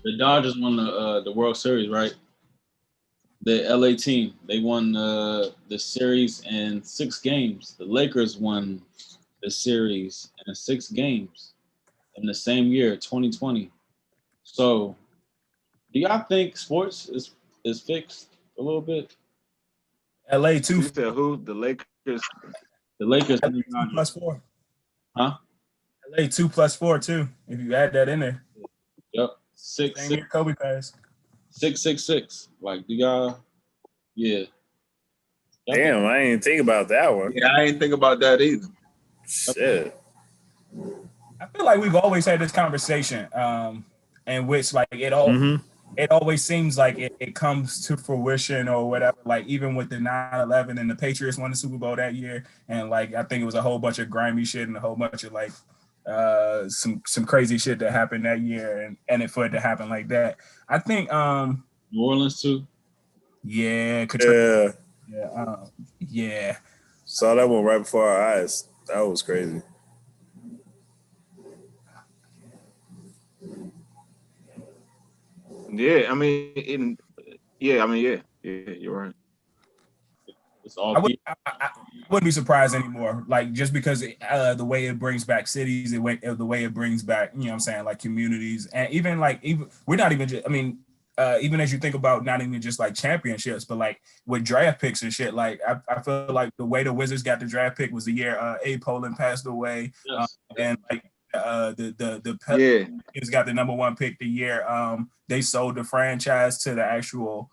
The Dodgers won the World Series, right? The LA team, they won the series in 6 games. The Lakers won the series in 6 games in the same year, 2020. So, do y'all think sports is fixed a little bit? LA two, You said who? The Lakers. The Lakers and LA the two Dodgers, plus four, huh? LA 2+4 too. If you add that in there, Yep, six, same six, year Kobe passed. 666. Like, do y'all? Yeah. Y'all think, Damn, I didn't think about that one. Yeah, I ain't think about that either. Shit. I feel like we've always had this conversation, in which like it always seems like it comes to fruition or whatever. Like even with the 9/11 and the Patriots won the Super Bowl that year, and like I think it was a whole bunch of grimy shit and a whole bunch of like some crazy shit that happened that year, and it for it to happen like that. I think New Orleans too. yeah, Katrina, Yeah. yeah. Saw that one right before our eyes. That was crazy. Yeah, I mean, yeah, you're right. It's all people. I wouldn't be surprised anymore. Like just because the way it brings back cities, the way it brings back, you know what I'm saying, like communities, and even we're not even just, I mean, even as you think about not even just like championships, but like with draft picks and shit. Like I feel like the way the Wizards got the draft pick was the year A. Poland passed away, Yes. and like the Yeah, Pelicans got the #1 pick the year they sold the franchise to the actual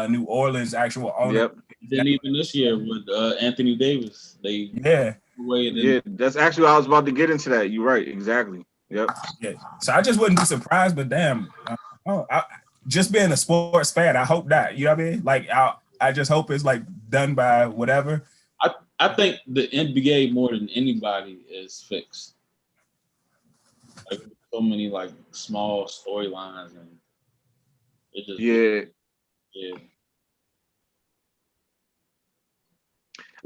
New Orleans actual owner. yep, Then even this year with Anthony Davis, they Yeah, away and yeah. That's actually what I was about to get into that. You're right, exactly. Yep. yeah. So I just wouldn't be surprised, but damn, just being a sports fan, I hope that, you know what I mean? Like I just hope it's like done by whatever. I think the NBA more than anybody is fixed. Like so many like small storylines and it just Yeah. yeah.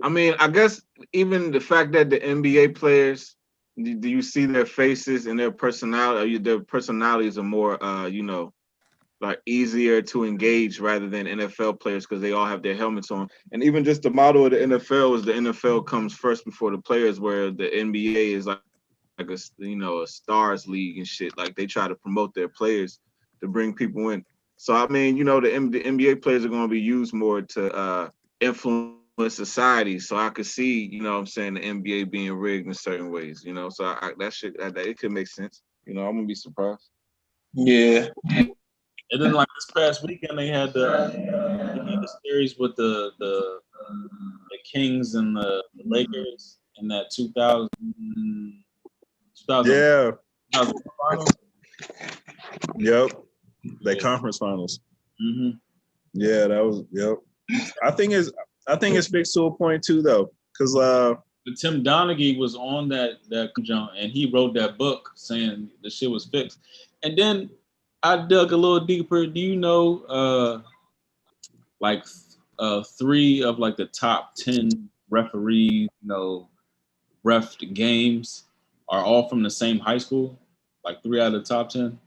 I mean, I guess even the fact that the NBA players, do you see their faces and their personality? Their personalities are more, like easier to engage rather than NFL players because they all have their helmets on. And even just the model of the NFL is the NFL comes first before the players, where the NBA is like a stars league and shit. Like they try to promote their players to bring people in. So I mean, the NBA players are going to be used more to influence society. So I could see, what I'm saying, the NBA being rigged in certain ways. So that shit that it could make sense. I'm gonna be surprised. Yeah. And then like this past weekend they had the series with the Kings and the Lakers in that 2000 Yeah. finals. Yep. They conference finals. Mm-hmm. Yeah, that was. Yep. I think it's fixed to a point too, though, because But Tim Donaghy was on that jump, and he wrote that book saying the shit was fixed. And then I dug a little deeper. Do you know, like, 3 of like the top 10 referees, ref games are all from the same high school? Like 3 out of the top 10.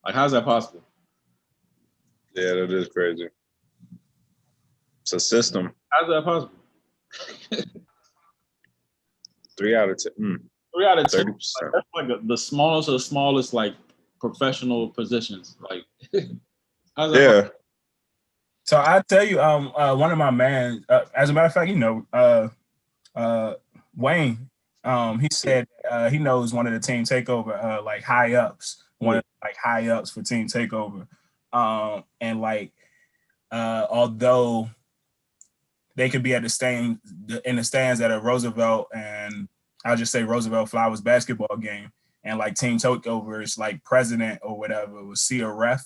Like, how's that possible? yeah, that is crazy. It's a system. How's that possible? 3 out of 10. 3 out of 10. 30%. Like, that's like the smallest of the smallest, like professional positions. Like, how's that possible? Yeah. So I tell you, one of my man, as a matter of fact, Wayne, he said he knows one of the Team Takeover like high ups, one of like high ups for Team Takeover, and like although they could be at in the stands at a Roosevelt and I'll just say Roosevelt Flowers basketball game, and like Team Takeover's like president or whatever was see a ref,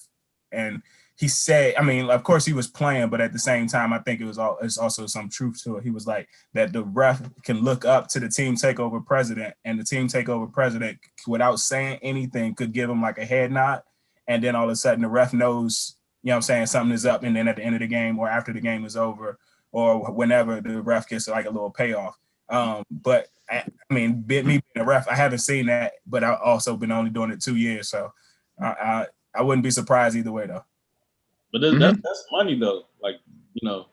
and he said, I mean, of course he was playing, but at the same time, I think it's also some truth to it. He was like that the ref can look up to the Team Takeover president, and the Team Takeover president, without saying anything, could give him like a head nod, and then all of a sudden the ref knows, you know what I'm saying, something is up, and then at the end of the game or after the game is over or whenever, the ref gets like a little payoff. But I mean, me being a ref, I haven't seen that, but I've also been only doing it 2 years, so I wouldn't be surprised either way though. But that's money though. Like, you know,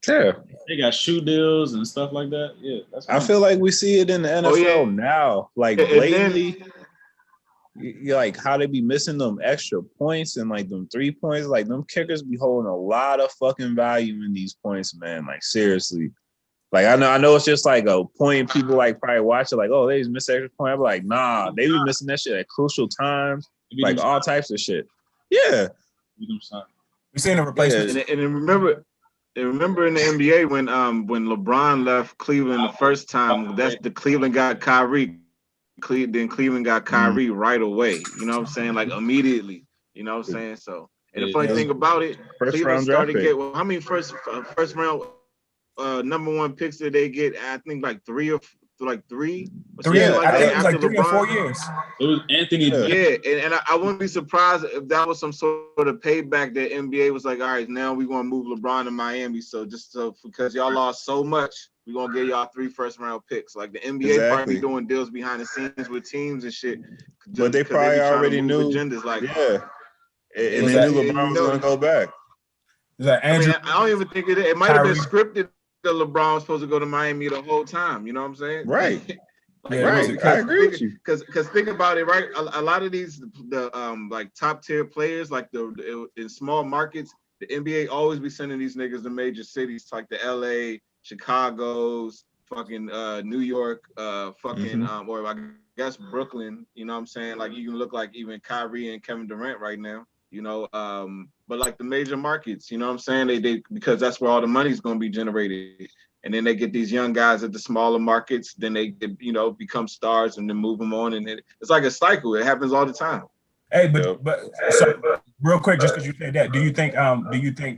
Yeah. they got shoe deals and stuff like that. Yeah, that's I money. feel like we see it in the NFL now. Like And lately, like how they be missing them extra points and like them 3 points. Like them kickers be holding a lot of fucking value in these points, man. Like seriously. Like I know it's just like a point people like probably watch it like, oh, they just missed extra point. I'm like, nah, they be missing that shit at crucial times, like all types of shit. Yeah. We seen the replacements. And remember in the NBA when LeBron left Cleveland the first time, that's the Cleveland got Kyrie. Then Cleveland got Kyrie right away. You know what I'm saying? Like immediately. You know what I'm saying? So, and the funny thing about it, Cleveland started to get how many first round number one picks did they get? I think like three. I think it was like 3 or 4 years. It was Anthony. Yeah, and I wouldn't be surprised if that was some sort of payback that NBA was like, all right, now we're gonna move LeBron to Miami. So because y'all lost so much, we're gonna give y'all 3 first round picks. Like the NBA probably doing deals behind the scenes with teams and shit. But they probably already knew agendas like and they knew LeBron was gonna go back. I don't even think it might have been scripted that LeBron was supposed to go to Miami the whole time. You know what I'm saying? Right. Right. I agree with you. Because think about it, right? A lot of these like top tier players, like in small markets, the NBA always be sending these niggas to major cities like the LA, Chicago's, fucking New York, fucking or I guess Brooklyn. You know what I'm saying? Like you can look like even Kyrie and Kevin Durant right now. You know, but like the major markets, you know what I'm saying? They because that's where all the money's gonna be generated. And then they get these young guys at the smaller markets, then they become stars and then move them on. And it's like a cycle. It happens all the time. Hey, but so real quick, just because you said that, do you think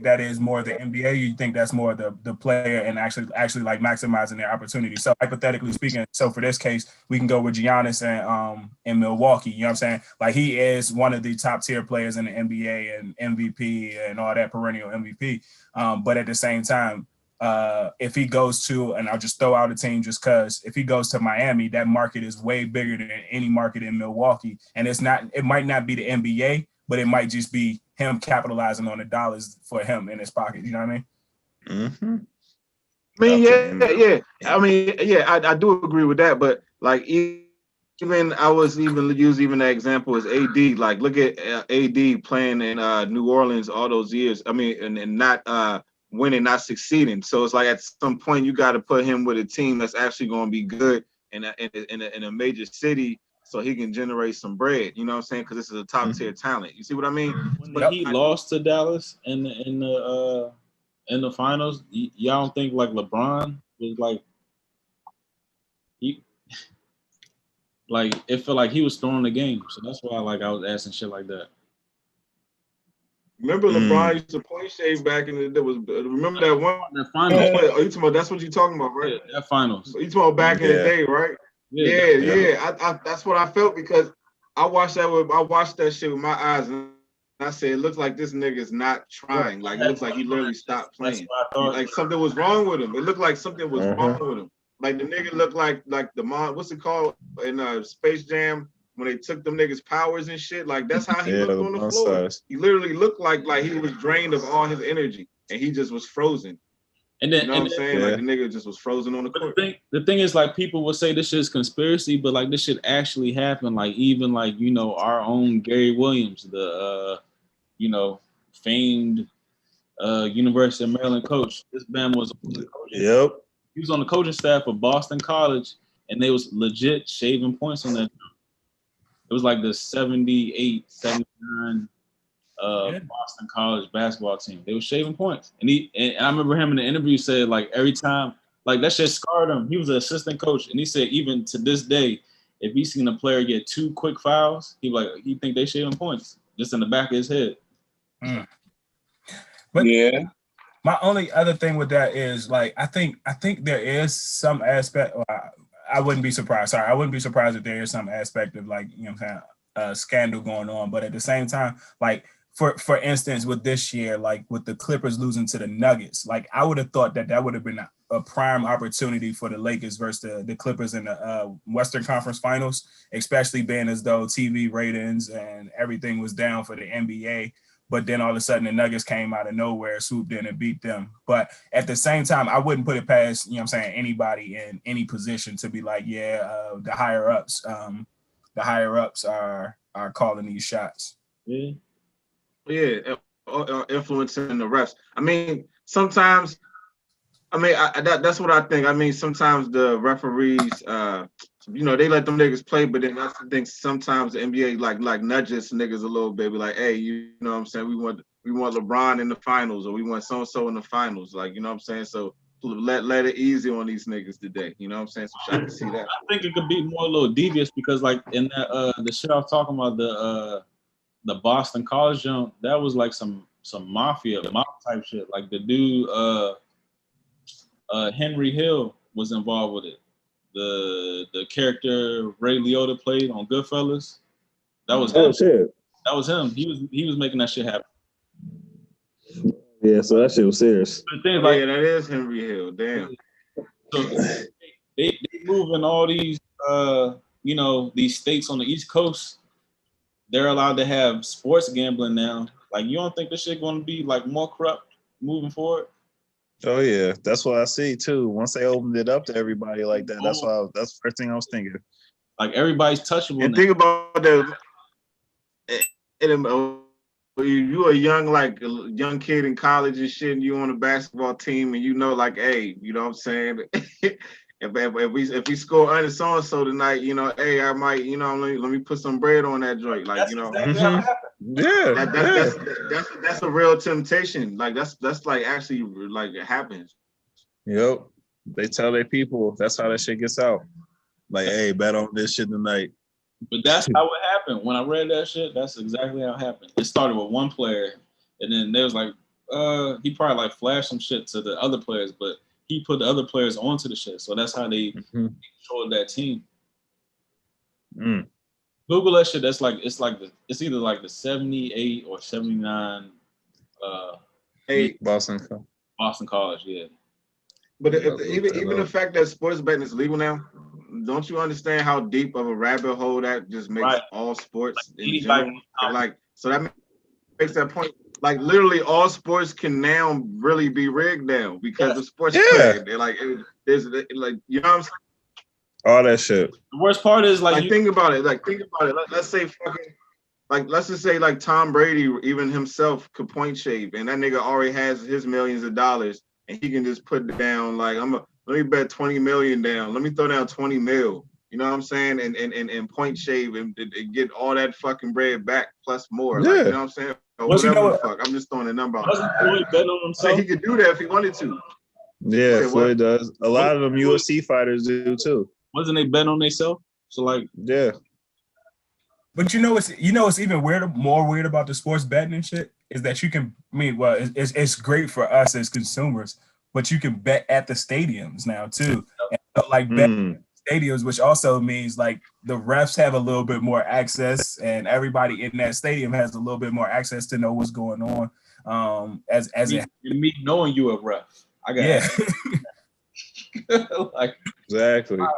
that is more the NBA? Or you think that's more the player and actually like maximizing their opportunity? So hypothetically speaking, so for this case, we can go with Giannis and in Milwaukee. You know what I'm saying? Like he is one of the top tier players in the NBA and MVP and all that, perennial MVP. But at the same time, if he goes to, and I'll just throw out a team just because if he goes to Miami, that market is way bigger than any market in Milwaukee. And it might not be the NBA, but it might just be him capitalizing on the dollars for him in his pocket. You know what I mean? Mm-hmm. I mean, yeah. I mean, yeah, I do agree with that. But like even I was use the example as AD. Like look at AD playing in New Orleans all those years. I mean, and not winning, not succeeding. So it's like at some point you got to put him with a team that's actually going to be good in a major city, so he can generate some bread. You know what I'm saying? Because this is a top tier talent. You see what I mean? When he lost to Dallas in the finals, y'all don't think like LeBron was like it felt like he was throwing the game. So that's why I was asking shit like that. Remember LeBron used to point shave back in the day. Remember that one? The finals. Oh, you talking about? That's what you're talking about, right? Yeah, that finals. You talking about back in the day, right? Yeah. I that's what I felt because I watched that shit with my eyes and I said it looks like this nigga's not trying. Like it looks like he literally stopped playing. Like something was wrong with him. It looked like something was wrong with him. Like the nigga looked like the what's it called in Space Jam? When they took them niggas' powers and shit, like that's how he looked on the floor. He literally looked like he was drained of all his energy, and he just was frozen. And then, you know what I'm saying? Like the nigga just was frozen on the court. The thing is, like people will say this shit is conspiracy, but like this shit actually happened. Like even like our own Gary Williams, the famed University of Maryland coach. This man was he was on the coaching staff of Boston College, and they was legit shaving points on that. It was like the 78, 79 Boston College basketball team. They were shaving points. And I remember him in the interview said, like, every time, like, that shit scarred him. He was an assistant coach. And he said, even to this day, if he's seen a player get 2 quick fouls, he think they shaving points just in the back of his head. But my only other thing with that is, like, I think there is some aspect I wouldn't be surprised. Sorry, I wouldn't be surprised if there is some aspect of like, kind of scandal going on. But at the same time, like for instance, with this year, like with the Clippers losing to the Nuggets, like I would have thought that would have been a prime opportunity for the Lakers versus the Clippers in the Western Conference Finals, especially being as though TV ratings and everything was down for the NBA. But then all of a sudden the Nuggets came out of nowhere, swooped in and beat them. But at the same time, I wouldn't put it past, anybody in any position to be like, the higher ups are calling these shots. Yeah, influencing the refs. I mean, sometimes, that's what I think. I mean, sometimes the referees, they let them niggas play, but then I think sometimes the NBA like nudges niggas a little bit, be like, hey, you know what I'm saying? We want LeBron in the finals, or we want so and so in the finals, like, you know what I'm saying? So let it easy on these niggas today, you know what I'm saying? So I can see that. I think it could be more a little devious because, like, in that the shit I was talking about, the Boston College jump, that was like some mob type shit. Like the dude Henry Hill was involved with it. The character Ray Liotta played on Goodfellas, that was him. Oh shit. That was him. He was making that shit happen. Yeah, so that shit was serious. Yeah, that is Henry Hill. Damn. So they moving all these these states on the East Coast. They're allowed to have sports gambling now. Like, you don't think this shit going to be like more corrupt moving forward? Oh yeah, that's what I see too. Once they opened it up to everybody like that, that's the first thing I was thinking. Like, everybody's touchable. And now. think about you a young kid in college and shit, and you on a basketball team, and like, hey, you know what I'm saying? if we score under so and so tonight, hey, I might, let me put some bread on that joint, like, That's exactly how it happened. That's a real temptation. Like, that's like actually like it happens. Yep. They tell their people that's how that shit gets out. Like, hey, bet on this shit tonight. But that's how it happened. When I read that shit, that's exactly how it happened. It started with one player, and then there was like, he probably like flashed some shit to the other players, but he put the other players onto the shit. So that's how they controlled that team. Google that shit. That's like it's either like the 78 or 79 Boston College, yeah. But even the fact that sports betting is legal now, don't you understand how deep of a rabbit hole that just makes all sports in general? Like, so that makes that point. Like, literally all sports can now really be rigged now because the sports play. They're like, there's like, you know what I'm saying? All that shit. The worst part is like think about it. Let's say let's just say like Tom Brady, even himself could point shave, and that nigga already has his millions of dollars, and he can just put down like, let me bet 20 million down. Let me throw down 20 mil. You know what I'm saying? And point shave and get all that fucking bread back plus more. Yeah. Like, you know what I'm saying? Or whatever the fuck. I'm just throwing a number out. Wasn't Floyd betting on himself? Like, he could do that if he wanted to. Yeah, Floyd does. A lot of them UFC fighters do too. Wasn't they betting on themselves? So like, yeah. But it's even more weird about the sports betting and shit is that you can. It's great for us as consumers, but you can bet at the stadiums now too. And so, like, bet stadiums, which also means like the refs have a little bit more access, and everybody in that stadium has a little bit more access to know what's going on. Me knowing you a ref, I got like, exactly. Wow.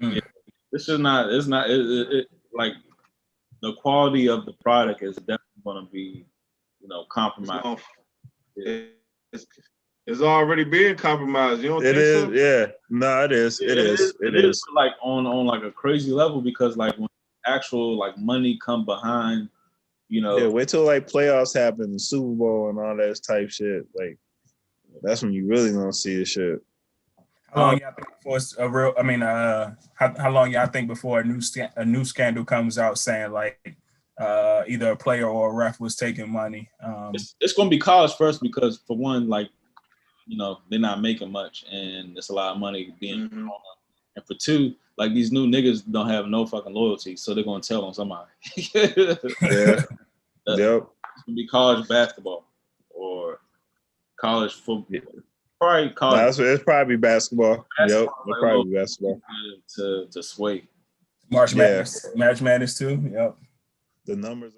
Yeah, this is not. It's not. Like, the quality of the product is definitely going to be, compromised. It's already being compromised. You don't think so? So? Yeah. No, it is. It is. Like on like a crazy level, because like when actual like money come behind, Yeah, wait till like playoffs happen, the Super Bowl and all that type shit. Like, that's when you really gonna see the shit. How long y'all think before it's a real? I mean, how long y'all think before a new scandal comes out saying like either a player or a ref was taking money? It's going to be college first because, for one, like, they're not making much, and it's a lot of money being thrown up. And for two, like, these new niggas don't have no fucking loyalty, so they're going to tell on somebody. Yeah. Yep. It's going to be college basketball or college football. Yeah. Probably college. It's probably basketball. Yep, it's probably basketball. To sway. March Madness too. Yep. The numbers.